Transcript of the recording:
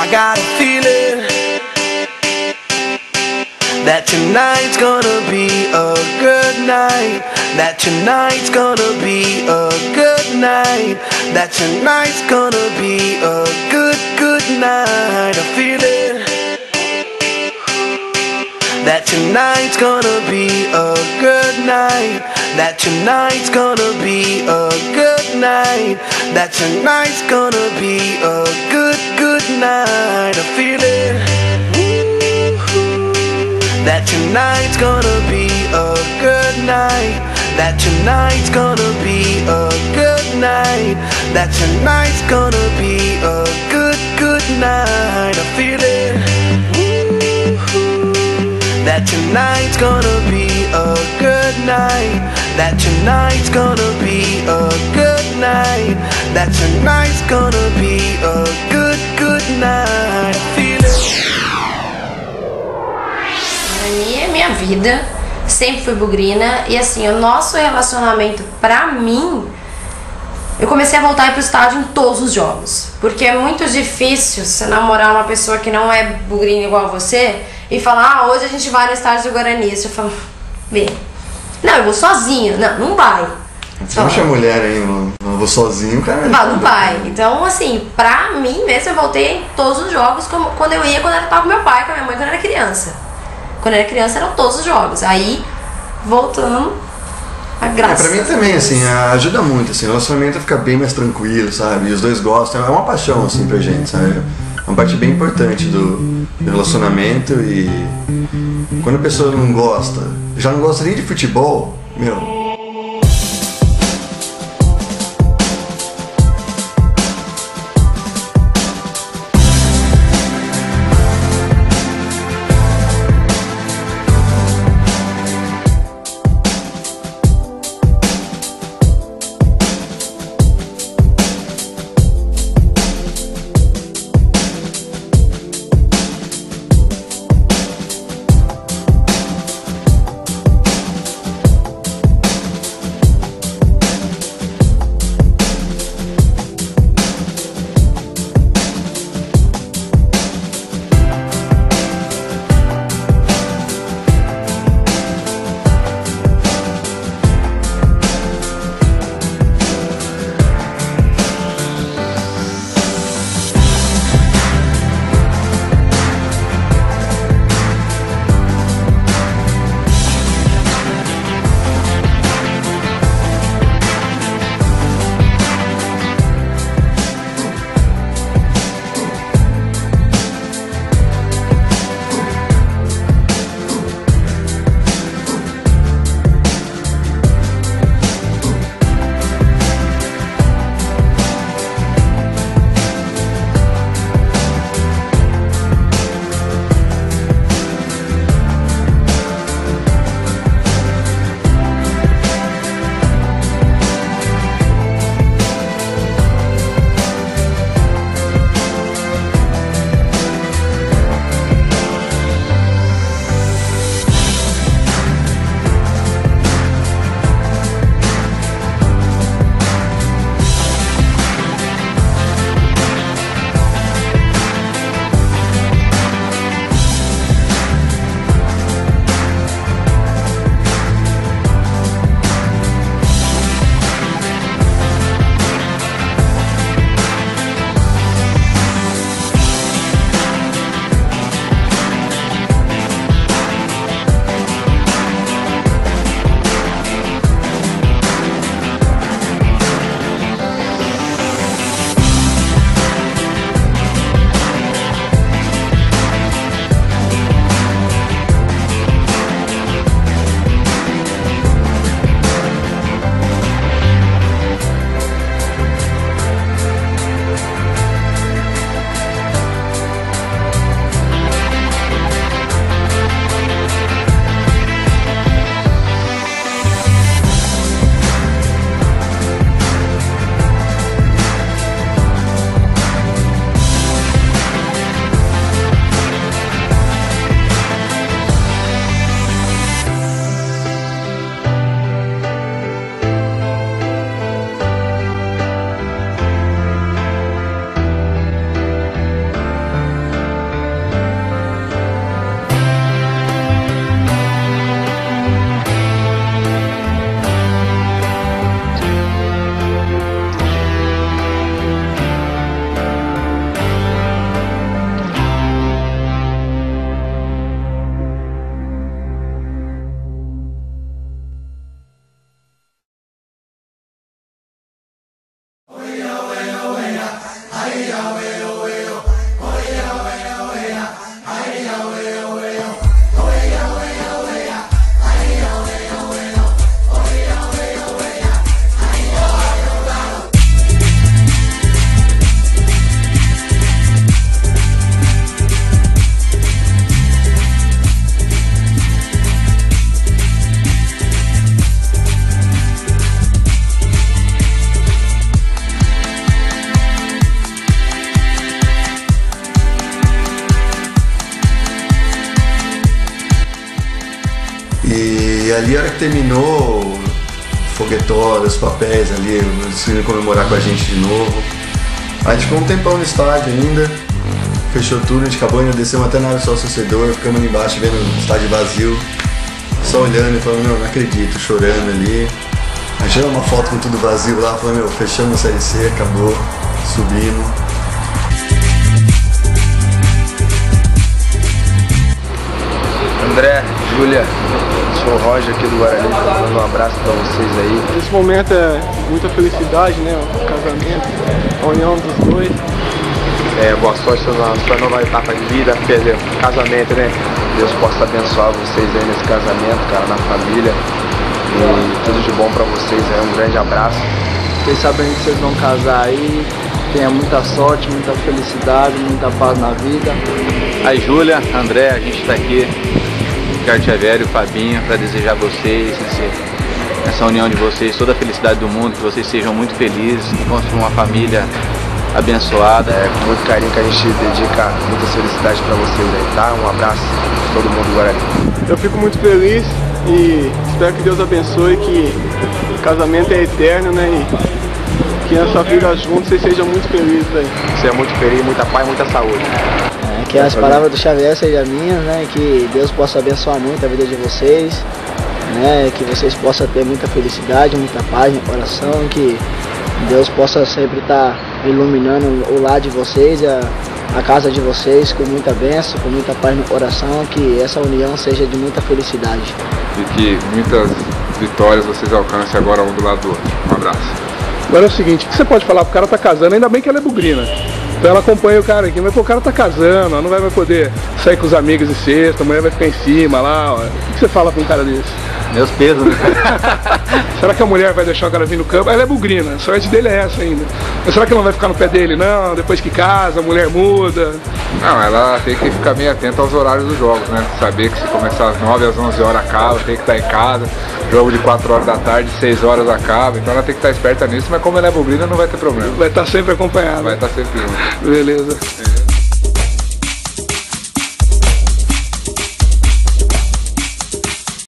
I got a feeling that tonight's gonna be a good night. That tonight's gonna be a good night. That tonight's gonna be a good night. I feel it. That tonight's gonna be a good night. That tonight's gonna be a good night. That tonight's gonna be a good night. I feel it. That tonight's gonna be a good night. That tonight's gonna be a good night. That tonight's gonna be a good night. I feel it. That tonight's gonna be a good night. That tonight's gonna be a good night. That tonight's gonna be a good night. I feel it. Minha vida sempre fui bugrina e assim, o nosso relacionamento pra mim, eu comecei a voltar a ir pro estádio em todos os jogos, porque é muito difícil você namorar uma pessoa que não é bugrina igual a você e falar, hoje a gente vai no estádio do Guarani. Você fala, vê, não, eu vou sozinha. Não vai. Você não chama mulher aí, não vou sozinho, cara. Não vai. Então, assim, pra mim mesmo, eu voltei em todos os jogos como quando eu tava com meu pai, com a minha mãe, quando eu era criança. Quando eu era criança eram todos os jogos. Aí, voltando, a graça. Pra mim também, assim, ajuda muito, assim, o relacionamento fica bem mais tranquilo, sabe? E os dois gostam, é uma paixão, assim, pra gente, sabe? É uma parte bem importante do relacionamento e quando a pessoa não gosta, já não gosta nem de futebol, meu... ali, a hora que terminou, o foguetório, os papéis ali, eles iam comemorar com a gente de novo. A gente ficou um tempão no estádio ainda, fechou tudo, a gente acabou ainda, descemos até na área sócio torcedor, ficamos ali embaixo vendo o estádio vazio, só olhando e falando, não acredito, chorando ali. A gente tirou uma foto com tudo vazio lá, falando, fechamos a Série C, acabou, subimos. André, Júlia, sou o Roger aqui do Guarani, dando um abraço para vocês aí. Esse momento é muita felicidade, né? O casamento, a união dos dois. Boa sorte na sua nova etapa de vida, quer dizer, casamento, né? Deus possa abençoar vocês aí nesse casamento, cara, na família. E tudo de bom para vocês, um grande abraço. Vocês sabendo que vocês vão casar aí, tenha muita sorte, muita felicidade, muita paz na vida. Aí, Júlia, André, a gente está aqui, Ricardo Xavier, Fabinho, para desejar a vocês, essa união de vocês, toda a felicidade do mundo, que vocês sejam muito felizes, que construam uma família abençoada. Com muito carinho que a gente dedica muita felicidade para vocês aí, tá? Um abraço de todo mundo do Guarani. Eu fico muito feliz e espero que Deus abençoe, que o casamento é eterno, né? E que nessa vida juntos vocês sejam muito felizes aí. Você é muito feliz, muita paz, muita saúde. Que as palavras do Xavier sejam minhas, né? Que Deus possa abençoar muito a vida de vocês, né? Que vocês possam ter muita felicidade, muita paz no coração, que Deus possa sempre estar iluminando o lar de vocês, a casa de vocês com muita bênção, com muita paz no coração, que essa união seja de muita felicidade. E que muitas vitórias vocês alcancem agora um do lado do outro. Um abraço. Agora é o seguinte, o que você pode falar pro cara tá casando, ainda bem que ela é bugrina. Então ela acompanha o cara aqui, mas pô, o cara tá casando, ela não vai poder sair com os amigos de sexta, a mulher vai ficar em cima lá, ó. O que você fala pra um cara desse? Meus pesos, né? Será que a mulher vai deixar o cara vir no campo? Ela é bugrina, a sorte dele é essa ainda. Mas será que ela não vai ficar no pé dele? Não, depois que casa, a mulher muda. Não, ela tem que ficar meio atenta aos horários dos jogos, né? Saber que se começar às 9, às 11 horas acaba, tem que estar em casa. Jogo de 4 horas da tarde, 6 horas acaba. Então ela tem que estar esperta nisso, mas como ela é bugrina não vai ter problema. Vai estar sempre acompanhada. Vai estar sempre junto. Beleza.